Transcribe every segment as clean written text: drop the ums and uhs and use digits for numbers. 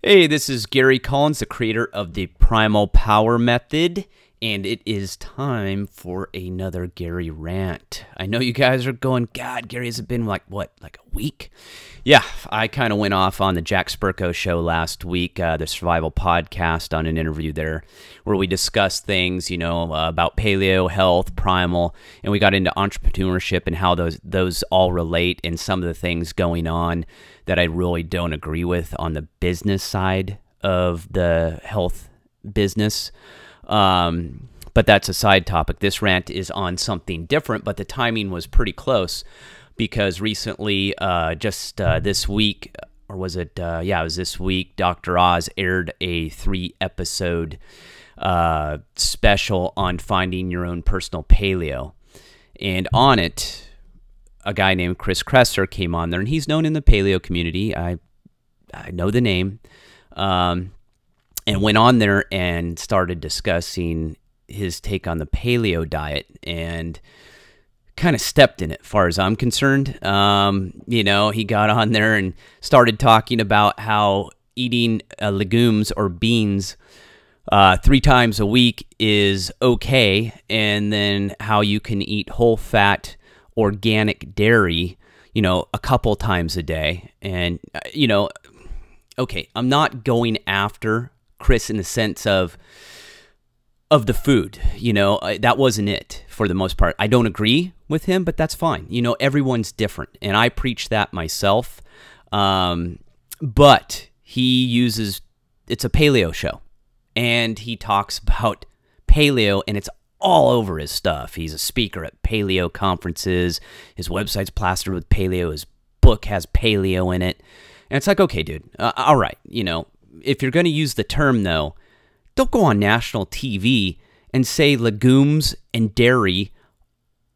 Hey, this is Gary Collins, the creator of the Primal Power Method, and it is time for another Gary rant. I know you guys are going, God, Gary, has it been like a week? Yeah, I kind of went off on the Jack Spurko show last week, the survival podcast, on an interview there where we discussed things, about paleo, health, primal, and we got into entrepreneurship and how those all relate and some of the things going on that I really don't agree with on the business side of the health business. But that's a side topic. This rant is on something different, but the timing was pretty close because recently, this week, or was it? It was this week, Dr. Oz aired a 3-episode special on finding your own personal paleo. And on it, a guy named Kresser came on there, and he's known in the paleo community. I know the name. And went on there and started discussing his take on the paleo diet and kind of stepped in it, as far as I'm concerned. He got on there and started talking about how eating legumes or beans 3 times a week is okay, and then how you can eat whole fat organic dairy, a couple times a day. And, okay, I'm not going after Chris in the sense of the food, that wasn't it for the most part. I don't agree with him, but that's fine. Everyone's different, and I preach that myself. But he uses, it's a paleo show, and he talks about paleo, and it's all over his stuff. He's a speaker at paleo conferences. His website's plastered with paleo. His book has paleo in it. And it's like, okay, dude, all right, if you're going to use the term, though, don't go on national TV and say legumes and dairy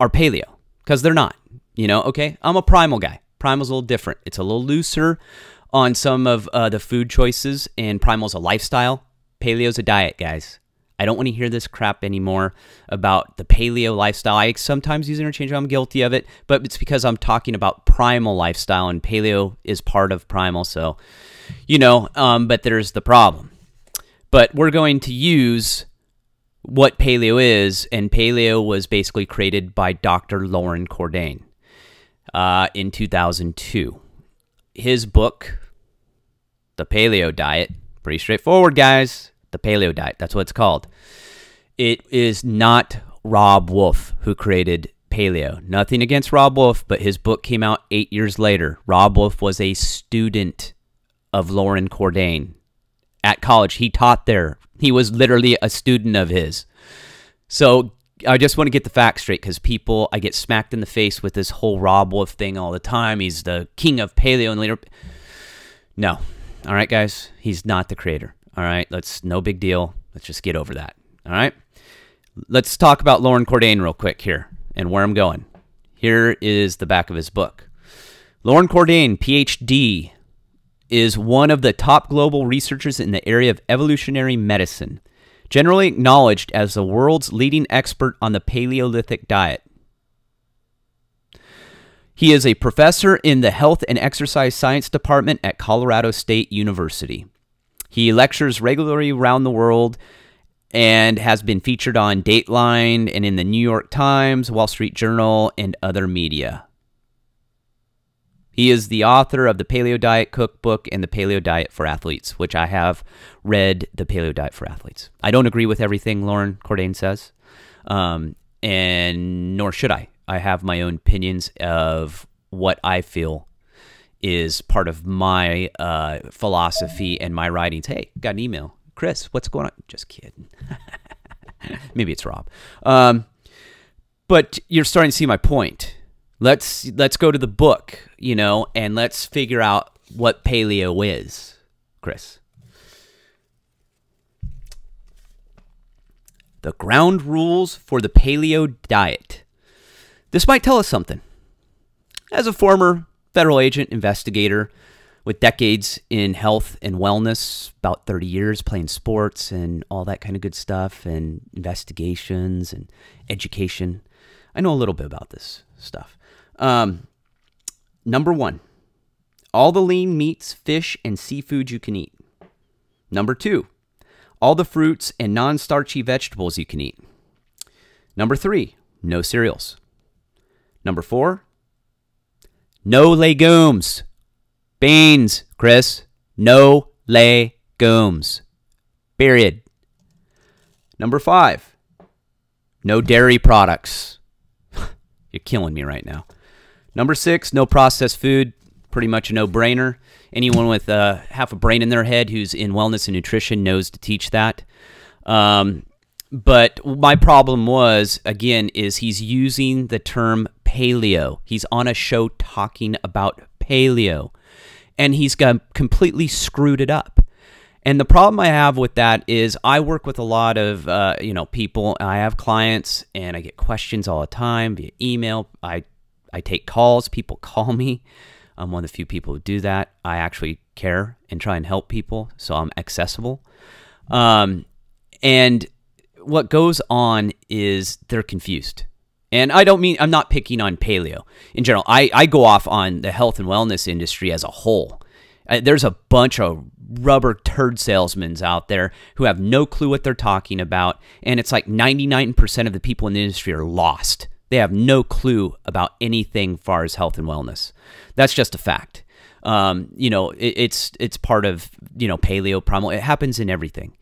are paleo, because they're not, okay? I'm a primal guy. Primal's a little different. It's a little looser on some of the food choices, and primal's a lifestyle. Paleo's a diet, guys. I don't want to hear this crap anymore about the paleo lifestyle. I sometimes use interchangeable. I'm guilty of it, but it's because I'm talking about primal lifestyle, and paleo is part of primal. So, but there's the problem. But we're going to use what paleo is, and paleo was basically created by Dr. Loren Cordain in 2002. His book, The Paleo Diet, pretty straightforward, guys. The Paleo Diet, that's what it's called. It is not Rob Wolf who created paleo. Nothing against Rob Wolf, but his book came out 8 years later. Rob Wolf was a student of Loren Cordain at college. He taught there. He was literally a student of his. So I just want to get the facts straight, because I get smacked in the face with this whole Rob Wolf thing all the time. He's the king of paleo and later. No. All right, guys. He's not the creator. All right, no big deal. Let's just get over that. All right, let's talk about Loren Cordain real quick here and where I'm going. Here is the back of his book. Loren Cordain, PhD, is one of the top global researchers in the area of evolutionary medicine, generally acknowledged as the world's leading expert on the Paleolithic diet. He is a professor in the Health and Exercise Science Department at Colorado State University. He lectures regularly around the world and has been featured on Dateline and in the New York Times, Wall Street Journal, and other media. He is the author of the Paleo Diet Cookbook and the Paleo Diet for Athletes, which I have read. The Paleo Diet for Athletes. I don't agree with everything Loren Cordain says, and nor should I. I have my own opinions of what I feel is part of my philosophy and my writings. Hey, got an email. Chris, what's going on? Just kidding. Maybe it's Rob. But you're starting to see my point. Let's go to the book, and let's figure out what paleo is, Chris. The ground rules for the paleo diet. This might tell us something. As a former federal agent investigator with decades in health and wellness, about 30 years playing sports and all that kind of good stuff, and investigations and education, I know a little bit about this stuff. Number 1, all the lean meats, fish, and seafood you can eat. Number 2, all the fruits and non-starchy vegetables you can eat. Number 3, no cereals. Number 4, no legumes. Beans, Chris. No legumes. Period. Number 5, no dairy products. You're killing me right now. Number 6, no processed food. Pretty much a no-brainer. Anyone with half a brain in their head who's in wellness and nutrition knows to teach that. But my problem was, again, is he's using the term paleo. He's on a show talking about paleo, and he's completely screwed it up. And the problem I have with that is I work with a lot of people. I have clients, and I get questions all the time via email. I take calls. People call me. I'm one of the few people who do that. I actually care and try and help people, so I'm accessible. And what goes on is they're confused. And I'm not picking on paleo. In general, I go off on the health and wellness industry as a whole. There's a bunch of rubber turd salesmen out there who have no clue what they're talking about, and it's like 99% of the people in the industry are lost. They have no clue about anything as far as health and wellness. That's just a fact. It's part of, paleo, primal. It happens in everything.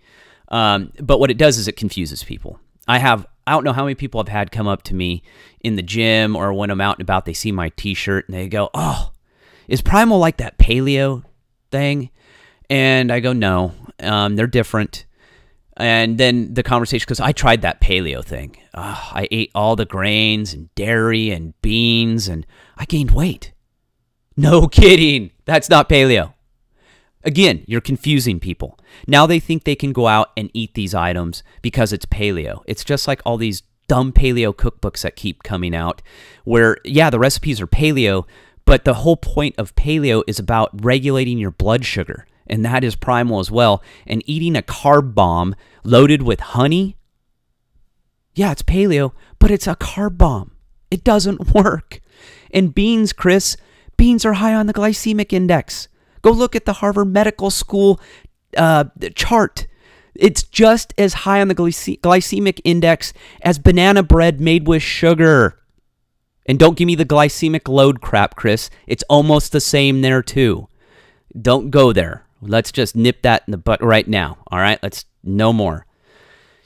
But what it does is it confuses people. I don't know how many people I've had come up to me in the gym or when I'm out and about, they see my t-shirt and they go, "Oh, is Primal like that paleo thing?" And I go, "No, they're different." And then the conversation, because I tried that paleo thing. I ate all the grains and dairy and beans, and I gained weight. No kidding. That's not paleo. Again, you're confusing people. Now they think they can go out and eat these items because it's paleo. It's just like all these dumb paleo cookbooks that keep coming out where, yeah, the recipes are paleo, but the whole point of paleo is about regulating your blood sugar. And that is primal as well. And eating a carb bomb loaded with honey, yeah, it's paleo, but it's a carb bomb. It doesn't work. And beans, Chris, beans are high on the glycemic index. Go look at the Harvard Medical School chart. It's just as high on the glycemic index as banana bread made with sugar. And don't give me the glycemic load crap, Chris. It's almost the same there too. Don't go there. Let's just nip that in the butt right now. All right? Let's no more.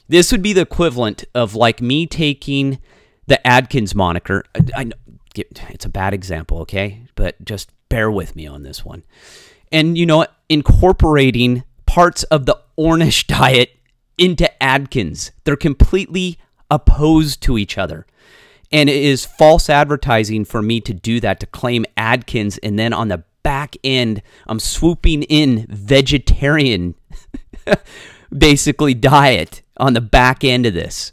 This would be the equivalent of like me taking the Atkins moniker. I know it's a bad example, okay? But just bear with me on this one. And incorporating parts of the Ornish diet into Atkins. They're completely opposed to each other. And it is false advertising for me to do that, to claim Atkins, and then on the back end, I'm swooping in vegetarian, basically diet on the back end of this,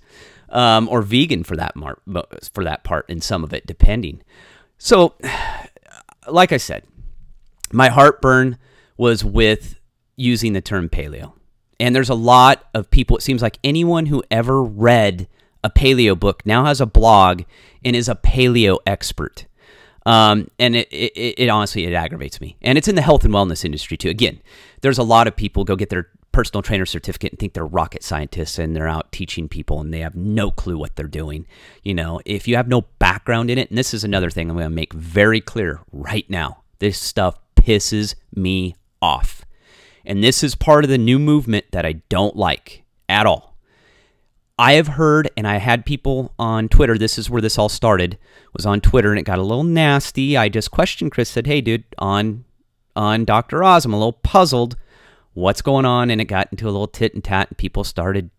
or vegan for that part, in some of it, depending. So, like I said, my heartburn was with using the term paleo, and there's a lot of people. It seems like anyone who ever read a paleo book now has a blog and is a paleo expert. And it honestly, it aggravates me. And it's in the health and wellness industry too. Again, there's a lot of people go get their personal trainer certificate and think they're rocket scientists and they're out teaching people and they have no clue what they're doing. If you have no background in it, and this is another thing I'm going to make very clear right now, this stuff pisses me off. And this is part of the new movement that I don't like at all. I have heard, and I had people on Twitter, this is where this all started, was on Twitter, and it got a little nasty. I just questioned Chris, said, "Hey, dude, on Dr. Oz, I'm a little puzzled. What's going on?" And it got into a little tit and tat, and people started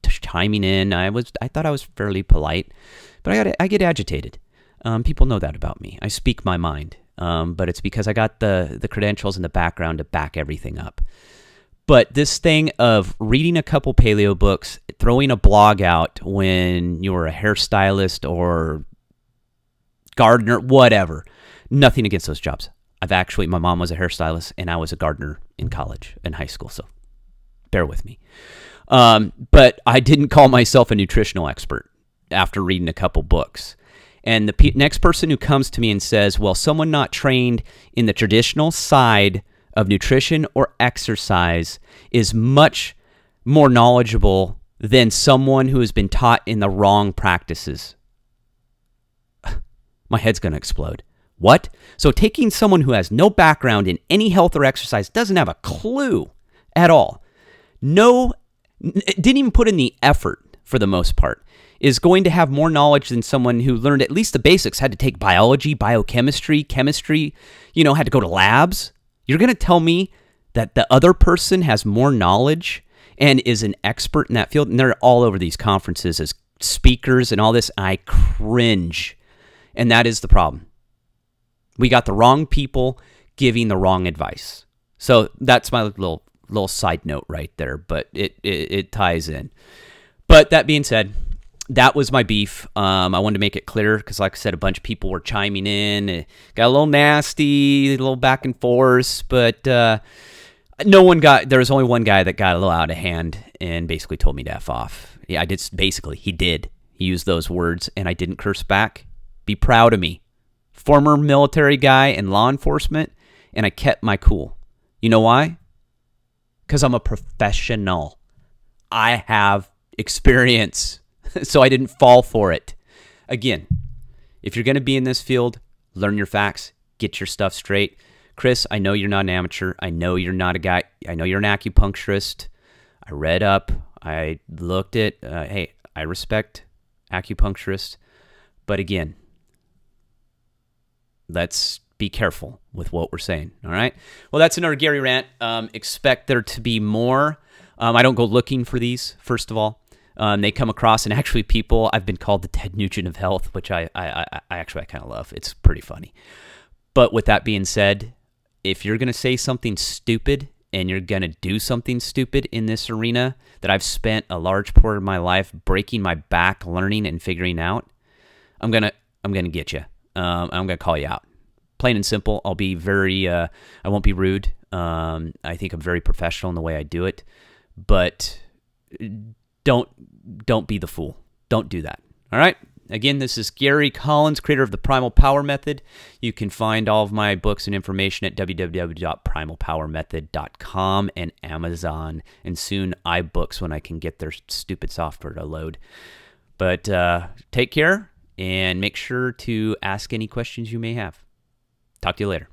chiming in. I thought I was fairly polite, but I get agitated. People know that about me. I speak my mind, but it's because I got the credentials and the background to back everything up. But this thing of reading a couple paleo books, throwing a blog out when you're a hairstylist or gardener, whatever, nothing against those jobs. My mom was a hairstylist and I was a gardener in college and high school, so bear with me. But I didn't call myself a nutritional expert after reading a couple books. And the next person who comes to me and says, well, someone not trained in the traditional side of nutrition or exercise is much more knowledgeable than someone who has been taught in the wrong practices. My head's going to explode. What? So taking someone who has no background in any health or exercise, doesn't have a clue at all, didn't even put in the effort for the most part, is going to have more knowledge than someone who learned at least the basics, had to take biology, biochemistry, chemistry, had to go to labs. You're going to tell me that the other person has more knowledge and is an expert in that field? And they're all over these conferences as speakers and all this. I cringe. And that is the problem. We got the wrong people giving the wrong advice. So that's my little side note right there, but it ties in. But that being said, that was my beef. I wanted to make it clear because, like I said, a bunch of people were chiming in. It got a little nasty, a little back and forth, but there was only one guy that got a little out of hand and basically told me to F off. Yeah, I did. Basically, he did. He used those words, and I didn't curse back. Be proud of me. Former military guy in law enforcement, and I kept my cool. You know why? Because I'm a professional. I have experience, so I didn't fall for it. Again, if you're going to be in this field, learn your facts, get your stuff straight. Chris, I know you're not an amateur. I know you're not a guy. I know you're an acupuncturist. I read up. I looked at, hey, I respect acupuncturists. But again, let's be careful with what we're saying, all right? Well, that's another Gary rant. Expect there to be more. I don't go looking for these, first of all. They come across, and actually people, I've been called the Ted Nugent of health, which I kind of love. It's pretty funny. But with that being said, if you're going to say something stupid and you're going to do something stupid in this arena that I've spent a large part of my life breaking my back, learning and figuring out, I'm going to get you. I'm going to call you out. Plain and simple. I'll be very, I won't be rude. I think I'm very professional in the way I do it, but don't be the fool. Don't do that. All right. Again, this is Gary Collins, creator of the Primal Power Method. You can find all of my books and information at www.primalpowermethod.com and Amazon, and soon iBooks when I can get their stupid software to load. But take care and make sure to ask any questions you may have. Talk to you later.